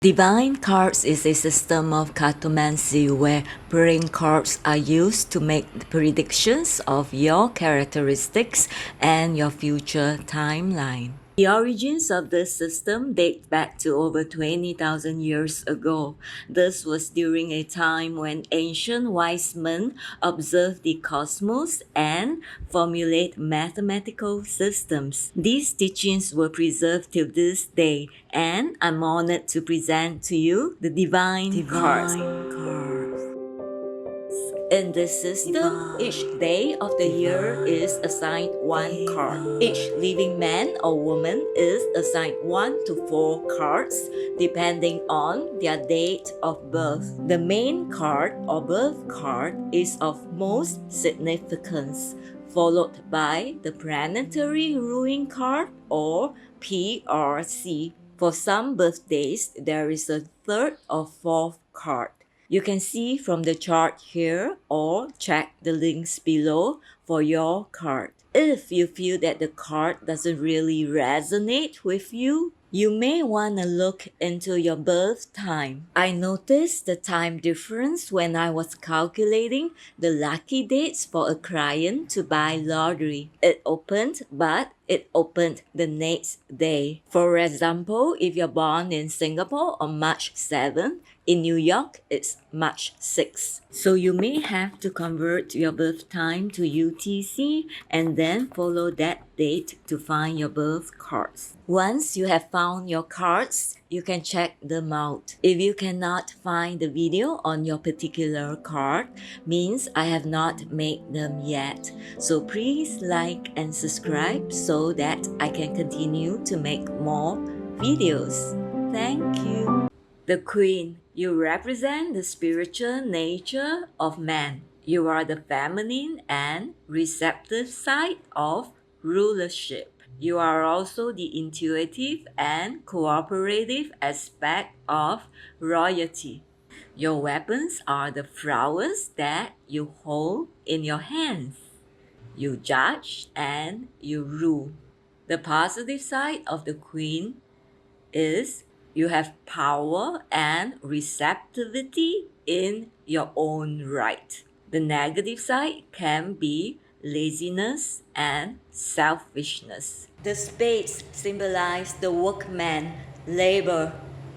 Divine cards is a system of cartomancy where playing cards are used to make predictions of your characteristics and your future timeline. The origins of this system date back to over 20,000 years ago. This was during a time when ancient wise men observed the cosmos and formulate mathematical systems. These teachings were preserved till this day, and I'm honored to present to you the Divine Cards. In this system, each day of the year is assigned one card. Each living man or woman is assigned 1 to 4 cards depending on their date of birth. The main card or birth card is of most significance, followed by the planetary ruling card or PRC. For some birthdays, there is a third or fourth card. You can see from the chart here or check the links below for your card. If you feel that the card doesn't really resonate with you, you may want to look into your birth time. I noticed the time difference when I was calculating the lucky dates for a client to buy lottery. It opened, but it opened the next day. For example, if you're born in Singapore on March 7, in New York, it's March 6. So you may have to convert your birth time to UTC and then follow that date to find your birth cards. Once you have found your cards, you can check them out. If you cannot find the video on your particular card, means I have not made them yet. So please like and subscribe so that I can continue to make more videos. Thank you. The Queen, you represent the spiritual nature of man. You are the feminine and receptive side of rulership. You are also the intuitive and cooperative aspect of royalty. Your weapons are the flowers that you hold in your hands. You judge and you rule. The positive side of the Queen is you have power and receptivity in your own right. The negative side can be laziness and selfishness. The spades symbolize the workman, labor,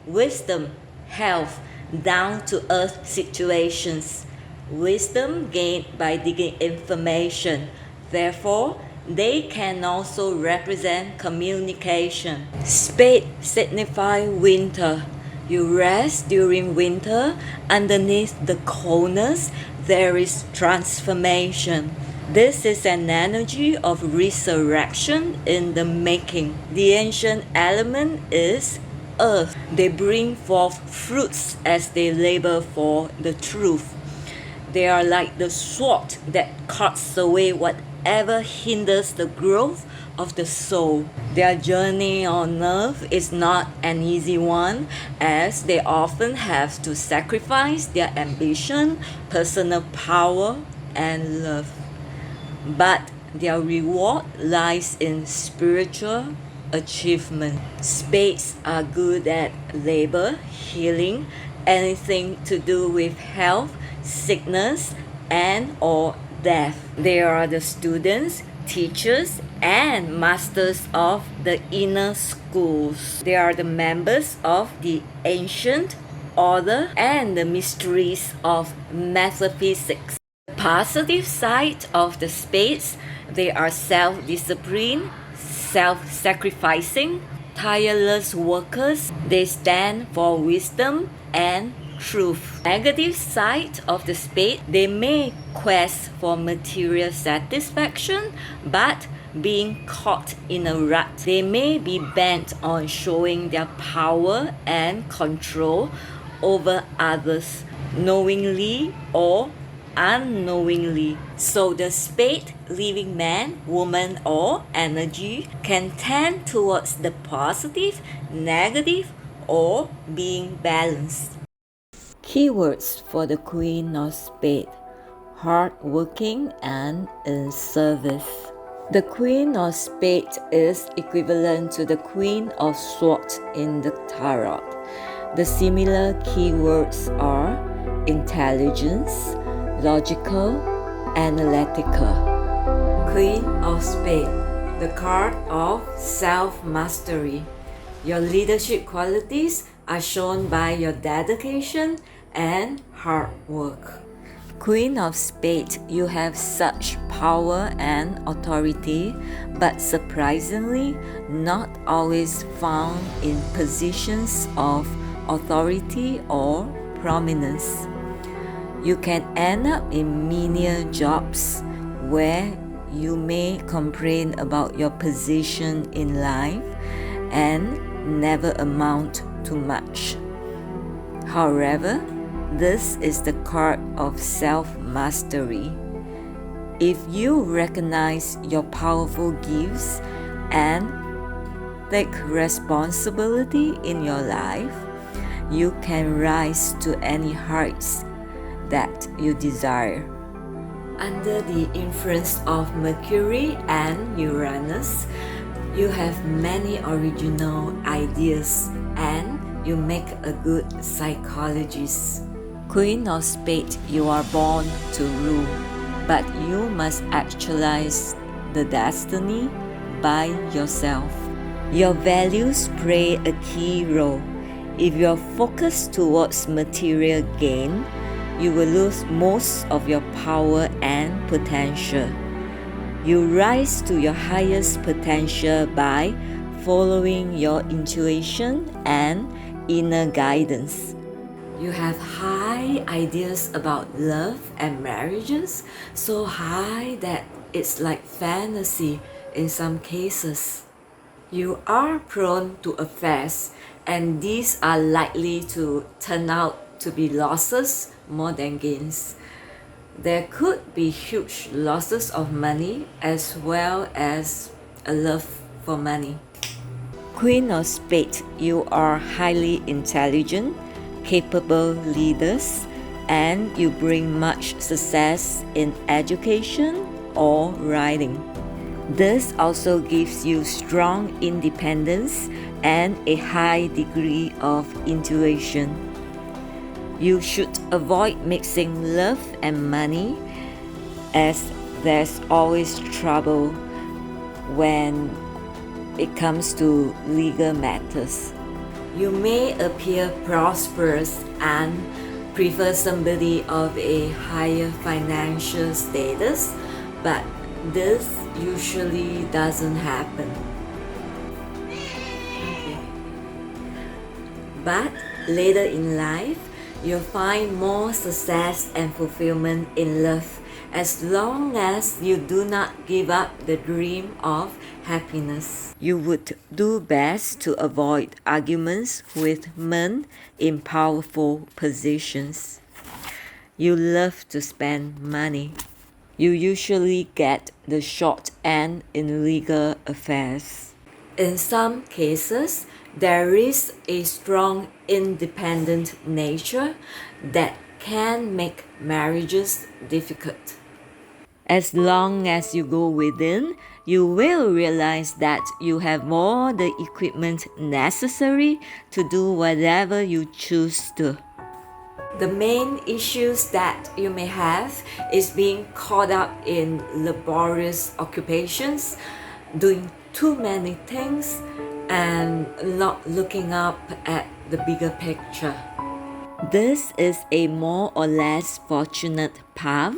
wisdom, health, down-to-earth situations. Wisdom gained by digging information. Therefore, they can also represent communication. Spade signify winter. You rest during winter. Underneath the coldness, there is transformation. This is an energy of resurrection in the making. The ancient element is earth. They bring forth fruits as they labor for the truth. They are like the sword that cuts away whatever hinders the growth of the soul. Their journey on earth is not an easy one, as they often have to sacrifice their ambition, personal power, and love. But their reward lies in spiritual achievement. Spades are good at labor, healing, anything to do with health, sickness, and or death. They are the students, teachers, and masters of the inner schools. They are the members of the ancient order and the mysteries of metaphysics. The positive side of the spades, they are self-disciplined, self-sacrificing, tireless workers. They stand for wisdom and truth. Negative side of the spade, they may quest for material satisfaction, but being caught in a rut, they may be bent on showing their power and control over others, knowingly or unknowingly. So the spade living man, woman, or energy can tend towards the positive, negative, or being balanced. Keywords for the Queen of Spades: hardworking and in service. The Queen of Spades is equivalent to the Queen of Swords in the Tarot. The similar keywords are intelligence, logical, analytical. Queen of Spades, the card of self-mastery. Your leadership qualities are shown by your dedication and hard work. Queen of Spades, you have such power and authority, but surprisingly, not always found in positions of authority or prominence. You can end up in menial jobs where you may complain about your position in life and never amount to much. However, this is the card of self-mastery. If you recognize your powerful gifts and take responsibility in your life, you can rise to any heights that you desire. Under the influence of Mercury and Uranus, you have many original ideas and you make a good psychologist. Queen of Spades, you are born to rule, but you must actualize the destiny by yourself. Your values play a key role. If you are focused towards material gain, you will lose most of your power and potential. You rise to your highest potential by following your intuition and inner guidance. You have high ideas about love and marriages, so high that it's like fantasy in some cases. You are prone to affairs, and these are likely to turn out to be losses more than gains. There could be huge losses of money as well as a love for money. Queen of Spades, you are highly intelligent, capable leaders, and you bring much success in education or writing. This also gives you strong independence and a high degree of intuition. You should avoid mixing love and money, as there's always trouble when it comes to legal matters. You may appear prosperous and prefer somebody of a higher financial status, but this usually doesn't happen. But later in life, you'll find more success and fulfillment in love as long as you do not give up the dream of happiness. You would do best to avoid arguments with men in powerful positions. You love to spend money. You usually get the short end in legal affairs. In some cases, there is a strong independent nature that can make marriages difficult. As long as you go within, you will realize that you have all the equipment necessary to do whatever you choose to. The main issues that you may have is being caught up in laborious occupations, doing too many things, and not looking up at the bigger picture. This is a more or less fortunate path,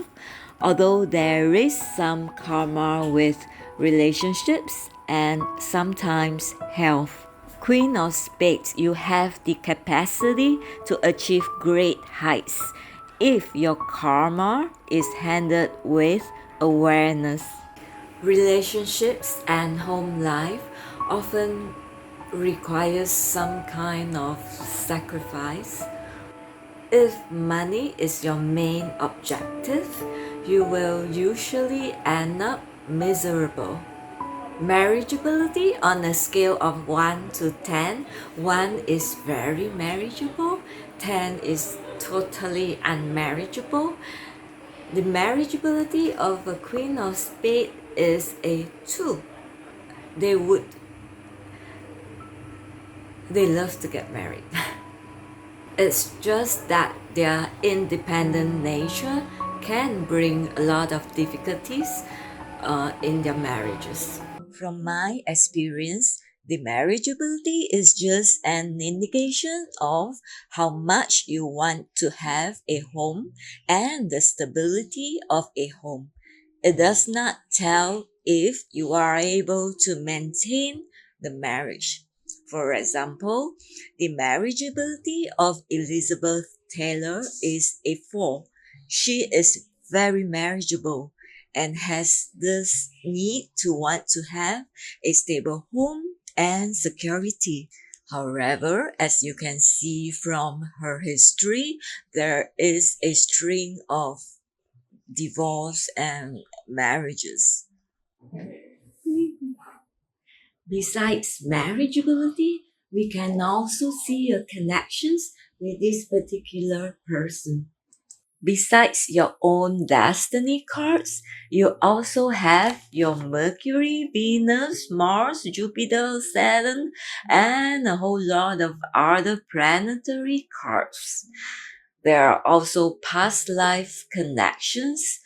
although there is some karma with relationships and sometimes health. Queen of Spades, you have the capacity to achieve great heights if your karma is handled with awareness. Relationships and home life often requires some kind of sacrifice. If money is your main objective, you will usually end up miserable. Marriageability on a scale of 1 to 10, 1 is very marriageable, 10 is totally unmarriageable. The marriageability of a Queen of Spades is a 2. They love to get married. It's just that their independent nature can bring a lot of difficulties in their marriages. From my experience, the marriageability is just an indication of how much you want to have a home and the stability of a home. It does not tell if you are able to maintain the marriage. For example, the marriageability of Elizabeth Taylor is a 4. She is very marriageable and has this need to want to have a stable home and security. However, as you can see from her history, there is a string of divorce and marriages. Besides marriageability, we can also see a connections with this particular person. Besides your own destiny cards, you also have your Mercury, Venus, Mars, Jupiter, Saturn, and a whole lot of other planetary cards. There are also past life connections.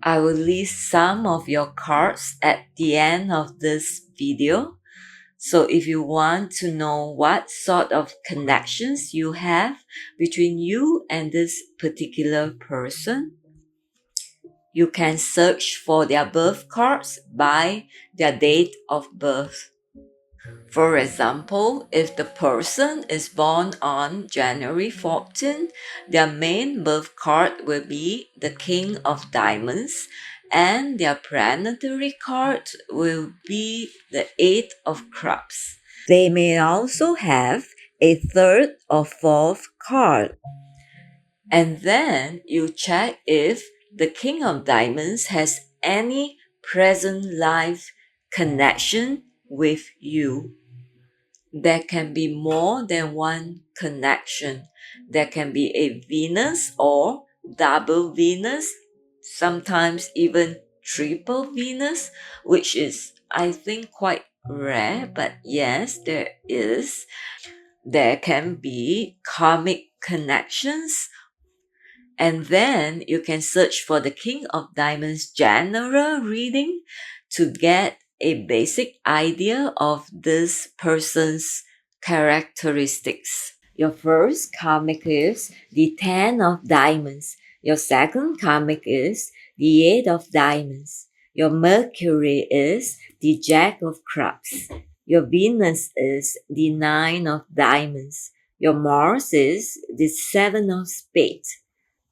I will list some of your cards at the end of this video. So if you want to know what sort of connections you have between you and this particular person, you can search for their birth cards by their date of birth. For example, if the person is born on January 14, their main birth card will be the King of Diamonds, and their planetary card will be the Eight of Cups. They may also have a third or fourth card. And then you check if the King of Diamonds has any present life connection with you. There can be more than one connection. There can be a Venus or double Venus, sometimes even triple Venus, which is, I think, quite rare, but yes, there is. There can be karmic connections, and then you can search for the King of Diamonds general reading to get a basic idea of this person's characteristics. Your first karmic is the Ten of Diamonds. Your second karmic is the Eight of Diamonds. Your Mercury is the Jack of Cups. Your Venus is the Nine of Diamonds. Your Mars is the Seven of Spades.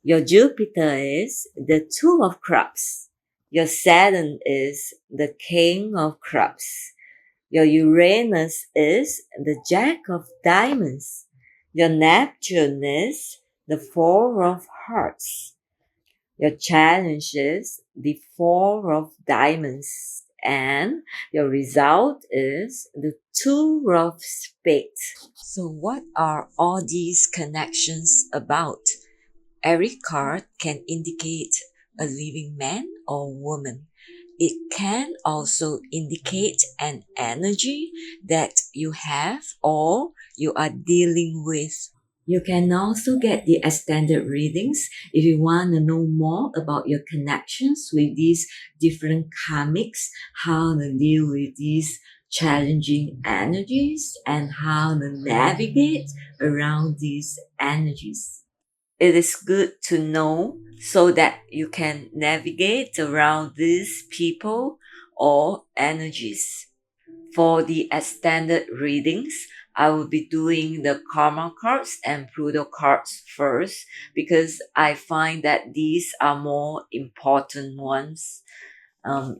Your Jupiter is the Two of Cups. Your Saturn is the King of Cups. Your Uranus is the Jack of Diamonds. Your Neptune is the Four of Hearts. Your challenge is the Four of Diamonds. And your result is the Two of Spades. So what are all these connections about? Every card can indicate a living man or woman. It can also indicate an energy that you have or you are dealing with. You can also get the extended readings if you want to know more about your connections with these different karmics, how to deal with these challenging energies, and how to navigate around these energies. It is good to know so that you can navigate around these people or energies. For the extended readings, I will be doing the Karma cards and Pluto cards first because I find that these are more important ones.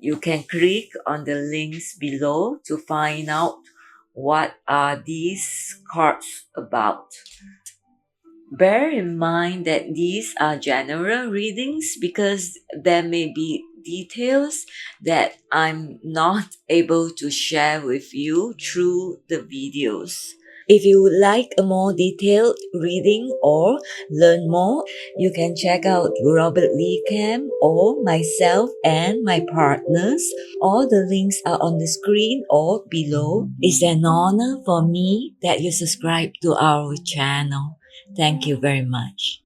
You can click on the links below to find out what are these cards about. Bear in mind that these are general readings because there may be details that I'm not able to share with you through the videos. If you would like a more detailed reading or learn more, you can check out Robert Lee Cam or myself and my partners. All the links are on the screen or below. It's an honor for me that you subscribe to our channel. Thank you very much.